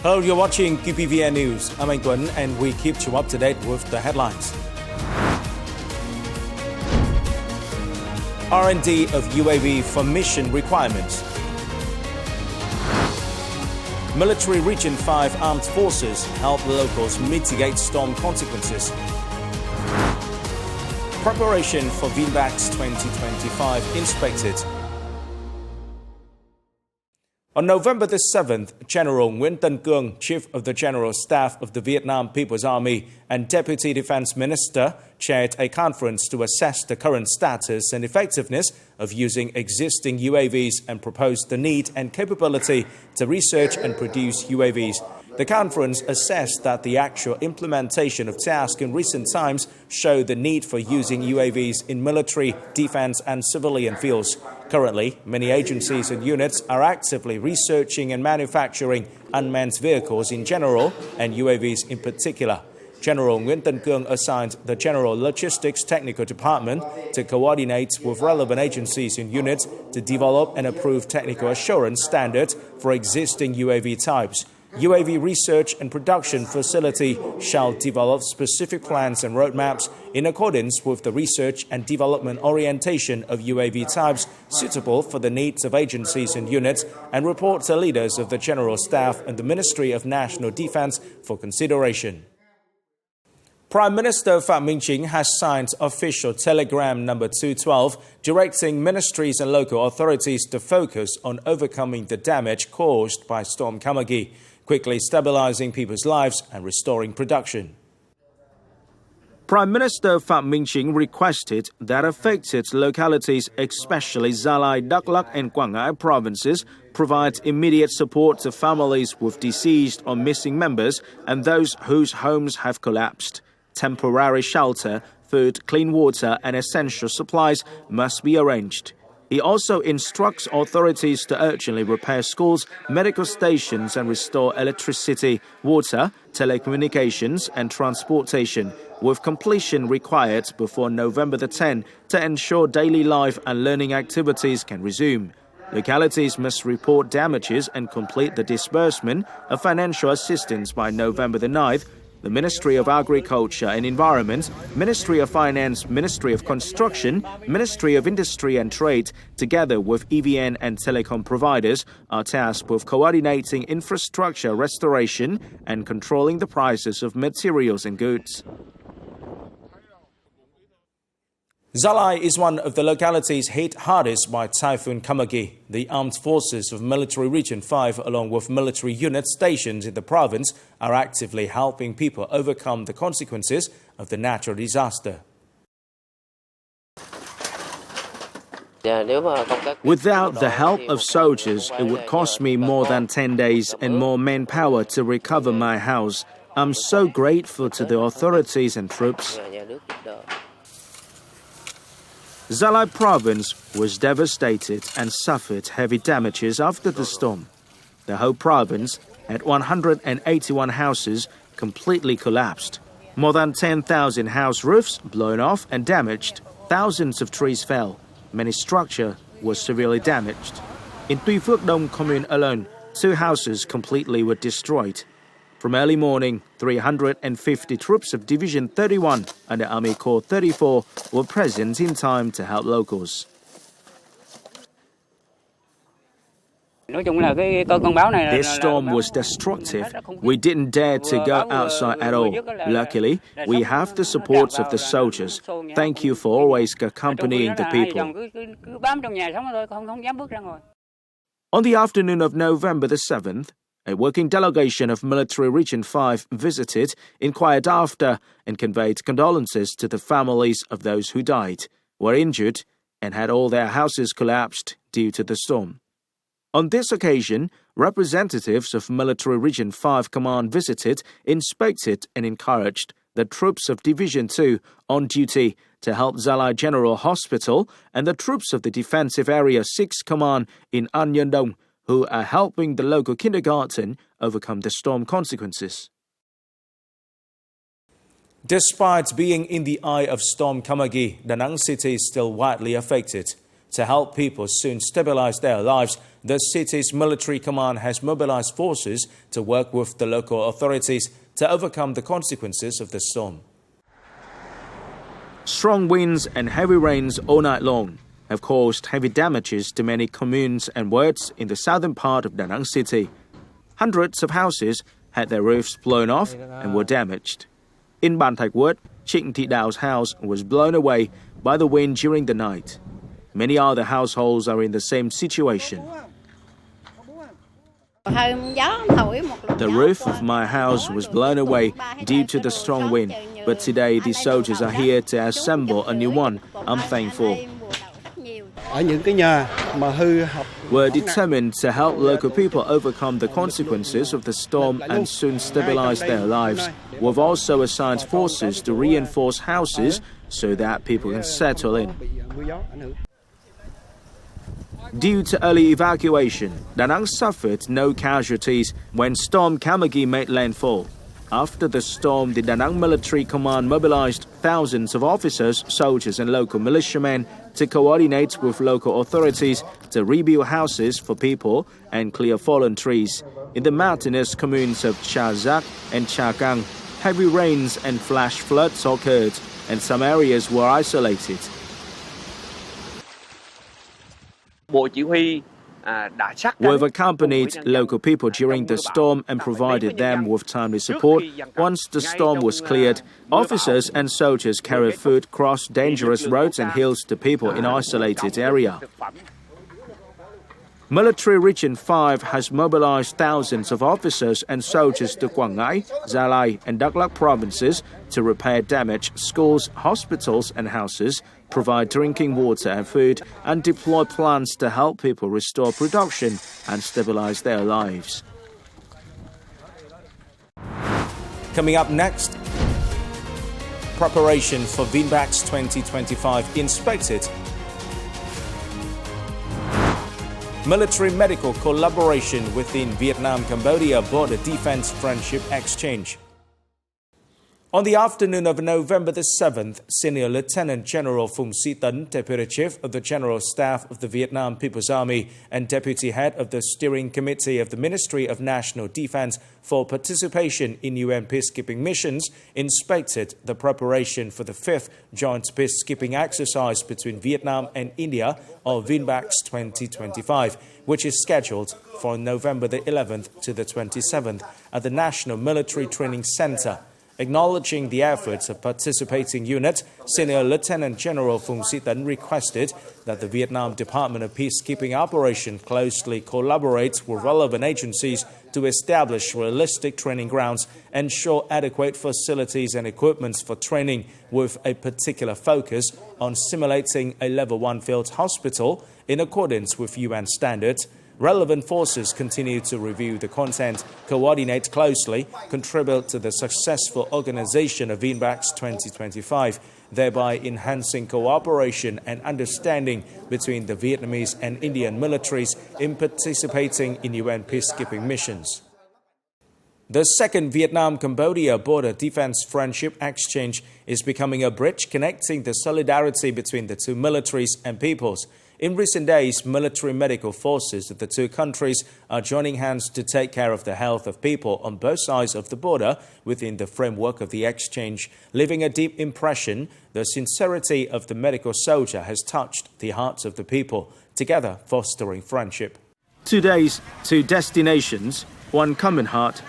Hello, you're watching Qpvn News. I'm Anh Tuấn and we keep you up to date with the headlines. R&D of UAV for mission requirements. Military Region 5 Armed Forces help locals mitigate storm consequences. Preparation for VINBAX 2025 inspected. On November the 7th, General Nguyễn Tân Cương, Chief of the General Staff of the Vietnam People's Army and Deputy Defense Minister, chaired a conference to assess the current status and effectiveness of using existing UAVs and proposed the need and capability to research and produce UAVs. The conference assessed that the actual implementation of tasks in recent times show the need for using UAVs in military, defense and civilian fields. Currently, many agencies and units are actively researching and manufacturing unmanned vehicles in general and UAVs in particular. General Nguyễn Tân Cương assigned the General Logistics Technical Department to coordinate with relevant agencies and units to develop and approve technical assurance standards for existing UAV types. UAV research and production facility shall develop specific plans and roadmaps in accordance with the research and development orientation of UAV types suitable for the needs of agencies and units and report to leaders of the General Staff and the Ministry of National Defense for consideration. Prime Minister Phạm Minh Chính has signed official telegram number 212 directing ministries and local authorities to focus on overcoming the damage caused by Storm Kamagi, quickly stabilizing people's lives and restoring production. Prime Minister Phạm Minh Chính requested that affected localities, especially Gia Lai, Đắk Lắk and Quảng Ngãi provinces, provide immediate support to families with deceased or missing members and those whose homes have collapsed. Temporary shelter, food, clean water and essential supplies must be arranged. He also instructs authorities to urgently repair schools, medical stations and restore electricity, water, telecommunications and transportation, with completion required before November the 10th to ensure daily life and learning activities can resume. Localities must report damages and complete the disbursement of financial assistance by November the 9th. The Ministry of Agriculture and Environment, Ministry of Finance, Ministry of Construction, Ministry of Industry and Trade, together with EVN and telecom providers, are tasked with coordinating infrastructure restoration and controlling the prices of materials and goods. Gia Lai is one of the localities hit hardest by Typhoon Kamagi. The armed forces of Military Region 5, along with military units stationed in the province, are actively helping people overcome the consequences of the natural disaster. Without the help of soldiers, it would cost me more than 10 days and more manpower to recover my house. I'm so grateful to the authorities and troops. Gia Lai province was devastated and suffered heavy damages after the storm. The whole province had 181 houses completely collapsed. More than 10,000 house roofs blown off and damaged. Thousands of trees fell. Many structures were severely damaged. In Tuy Phước Đông commune alone, 2 houses completely were destroyed. From early morning, 350 troops of Division 31 and the Army Corps 34 were present in time to help locals. This storm was destructive. We didn't dare to go outside at all. Luckily, we have the support of the soldiers. Thank you for always accompanying the people. On the afternoon of November the 7th, a working delegation of Military Region 5 visited, inquired after, and conveyed condolences to the families of those who died, were injured, and had all their houses collapsed due to the storm. On this occasion, representatives of Military Region 5 Command visited, inspected, and encouraged the troops of Division 2 on duty to help Gia Lai General Hospital and the troops of the Defensive Area 6 Command in An Nhơn Đông, who are helping the local kindergarten overcome the storm consequences. Despite being in the eye of Storm Kamagi, Da Nang City is still widely affected. To help people soon stabilize their lives, the city's military command has mobilized forces to work with the local authorities to overcome the consequences of the storm. Strong winds and heavy rains all night long have caused heavy damages to many communes and wards in the southern part of Da Nang City. Hundreds of houses had their roofs blown off and were damaged. In Ban Thạch Ward, Trịnh Thị Đào house was blown away by the wind during the night. Many other households are in the same situation. The roof of my house was blown away due to the strong wind, but today the soldiers are here to assemble a new one. I'm thankful. We're determined to help local people overcome the consequences of the storm and soon stabilize their lives. We've also assigned forces to reinforce houses so that people can settle in. Due to early evacuation, Da Nang suffered no casualties when Storm Kamagi made landfall. After the storm, the Da Nang Military Command mobilized thousands of officers, soldiers and local militiamen to coordinate with local authorities to rebuild houses for people and clear fallen trees. In the mountainous communes of Cha Giak and Cha Kang, heavy rains and flash floods occurred, and some areas were isolated. We've accompanied local people during the storm and provided them with timely support. Once the storm was cleared, officers and soldiers carried food across dangerous roads and hills to people in isolated areas. Military Region 5 has mobilized thousands of officers and soldiers to Quảng Ngãi, Gia Lai and Đắk Lắk provinces to repair damaged schools, hospitals and houses, provide drinking water and food, and deploy plans to help people restore production and stabilize their lives. Coming up next, preparation for VINBAX 2025 inspected. Military medical collaboration within Vietnam-Cambodia border defense friendship exchange. On the afternoon of November the 7th, Senior Lieutenant General Phùng Sĩ Tấn, Deputy Chief of the General Staff of the Vietnam People's Army and Deputy Head of the Steering Committee of the Ministry of National Defense for participation in UN peacekeeping missions, inspected the preparation for the 5th joint peacekeeping exercise between Vietnam and India, or VINBAX 2025, which is scheduled for November the 11th to the 27th at the National Military Training Center. Acknowledging the efforts of participating units, Senior Lieutenant General Phùng Sĩ Tấn requested that the Vietnam Department of Peacekeeping Operations closely collaborates with relevant agencies to establish realistic training grounds, ensure adequate facilities and equipment for training, with a particular focus on simulating a Level 1 field hospital in accordance with UN standards. Relevant forces continue to review the content, coordinate closely, contribute to the successful organization of VINBAX 2025, thereby enhancing cooperation and understanding between the Vietnamese and Indian militaries in participating in UN peacekeeping missions. The second Vietnam-Cambodia border defense friendship exchange is becoming a bridge connecting the solidarity between the two militaries and peoples. In recent days, military medical forces of the two countries are joining hands to take care of the health of people on both sides of the border within the framework of the exchange. Leaving a deep impression, the sincerity of the medical soldier has touched the hearts of the people, together fostering friendship. 2 days, 2 destinations, one common heart,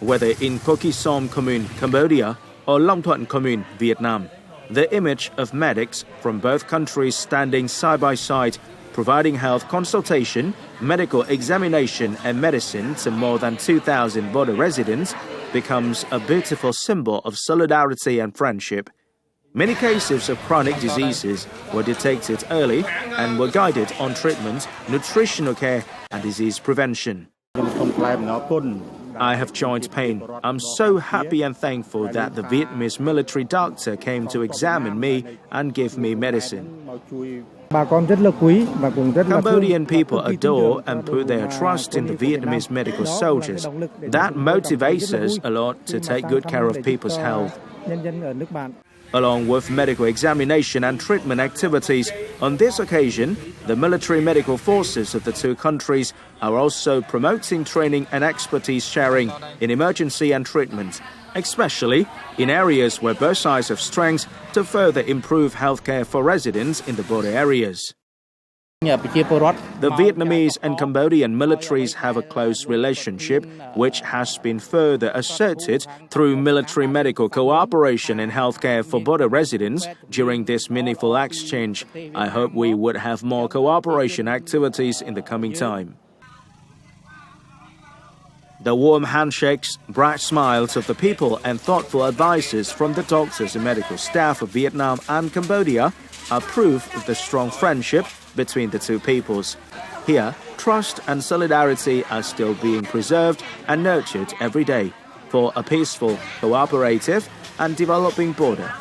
whether in Co Kỳ Som Commune, Cambodia, or Long Thuận Commune, Vietnam. The image of medics from both countries standing side by side, providing health consultation, medical examination and medicine to more than 2,000 border residents becomes a beautiful symbol of solidarity and friendship. Many cases of chronic diseases were detected early and were guided on treatment, nutritional care and disease prevention. I have joint pain. I'm so happy and thankful that the Vietnamese military doctor came to examine me and give me medicine. Cambodian people adore and put their trust in the Vietnamese medical soldiers. That motivates us a lot to take good care of people's health. along with medical examination and treatment activities. On this occasion, the military medical forces of the two countries are also promoting training and expertise sharing in emergency and treatment, especially in areas where both sides have strengths to further improve healthcare for residents in the border areas. The Vietnamese and Cambodian militaries have a close relationship, which has been further asserted through military medical cooperation in healthcare for border residents during this meaningful exchange. I hope we would have more cooperation activities in the coming time. The warm handshakes, bright smiles of the people and thoughtful advices from the doctors and medical staff of Vietnam and Cambodia are proof of the strong friendship between the two peoples. Here, trust and solidarity are still being preserved and nurtured every day for a peaceful, cooperative and developing border.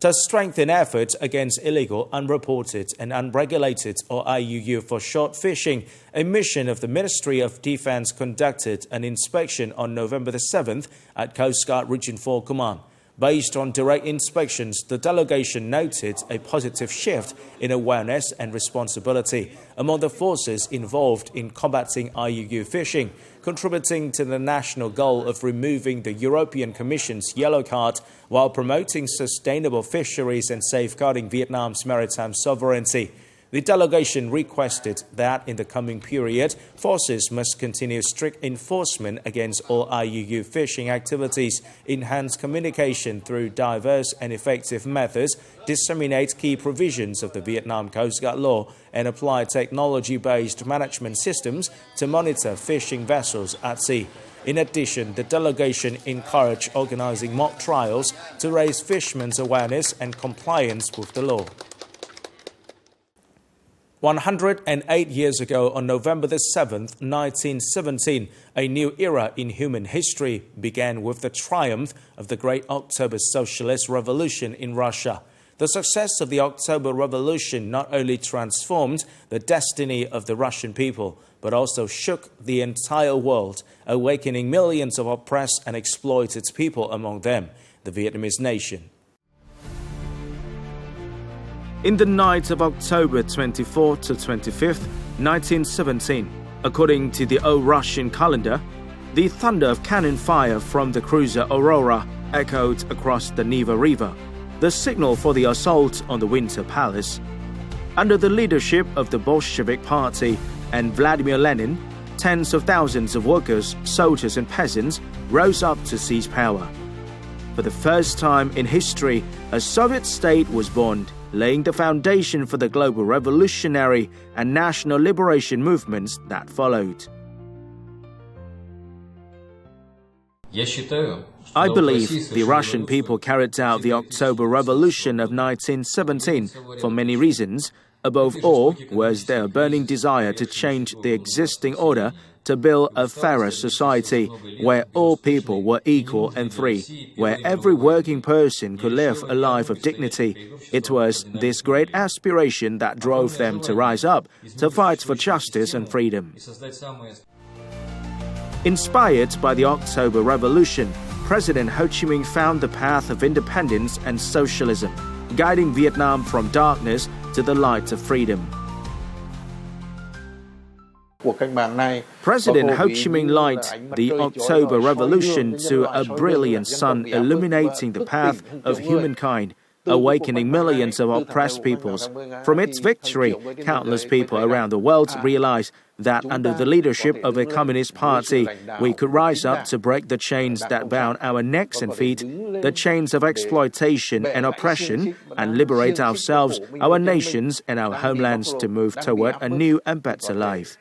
To strengthen efforts against illegal, unreported and unregulated or IUU for short fishing, a mission of the Ministry of Defense conducted an inspection on November the 7th at Coast Guard Region 4 Command. Based on direct inspections, the delegation noted a positive shift in awareness and responsibility among the forces involved in combating IUU fishing, contributing to the national goal of removing the European Commission's yellow card while promoting sustainable fisheries and safeguarding Vietnam's maritime sovereignty. The delegation requested that in the coming period, forces must continue strict enforcement against all IUU fishing activities, enhance communication through diverse and effective methods, disseminate key provisions of the Vietnam Coast Guard law, and apply technology-based management systems to monitor fishing vessels at sea. In addition, the delegation encouraged organizing mock trials to raise fishermen's awareness and compliance with the law. 108 years ago, on November the 7th, 1917, a new era in human history began with the triumph of the Great October Socialist Revolution in Russia. The success of the October Revolution not only transformed the destiny of the Russian people, but also shook the entire world, awakening millions of oppressed and exploited people, among them the Vietnamese nation. In the night of October 24 to 25th, 1917, according to the old Russian calendar, the thunder of cannon fire from the cruiser Aurora echoed across the Neva River, the signal for the assault on the Winter Palace. Under the leadership of the Bolshevik Party and Vladimir Lenin, tens of thousands of workers, soldiers and peasants rose up to seize power. For the first time in history, a Soviet state was born, laying the foundation for the global revolutionary and national liberation movements that followed. I believe the Russian people carried out the October Revolution of 1917 for many reasons. Above all was their burning desire to change the existing order to build a fairer society where all people were equal and free, where every working person could live a life of dignity. It was this great aspiration that drove them to rise up, to fight for justice and freedom. Inspired by the October Revolution, President Ho Chi Minh found the path of independence and socialism, guiding Vietnam from darkness to the light of freedom. President Ho Chi Minh likened the October Revolution to a brilliant sun illuminating the path of humankind, awakening millions of oppressed peoples. From its victory, countless people around the world realized that under the leadership of a Communist Party, we could rise up to break the chains that bound our necks and feet, the chains of exploitation and oppression, and liberate ourselves, our nations, and our homelands to move toward a new and better life.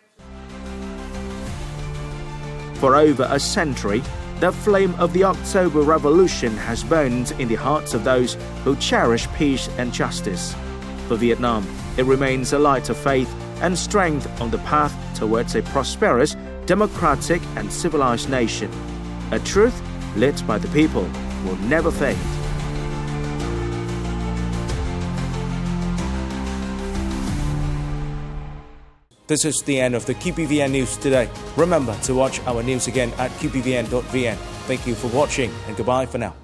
For over a century, the flame of the October Revolution has burned in the hearts of those who cherish peace and justice. For Vietnam, it remains a light of faith and strength on the path towards a prosperous, democratic and civilized nation. A truth lit by the people will never fade. This is the end of the QPVN News today. Remember to watch our news again at qpvn.vn. Thank you for watching and goodbye for now.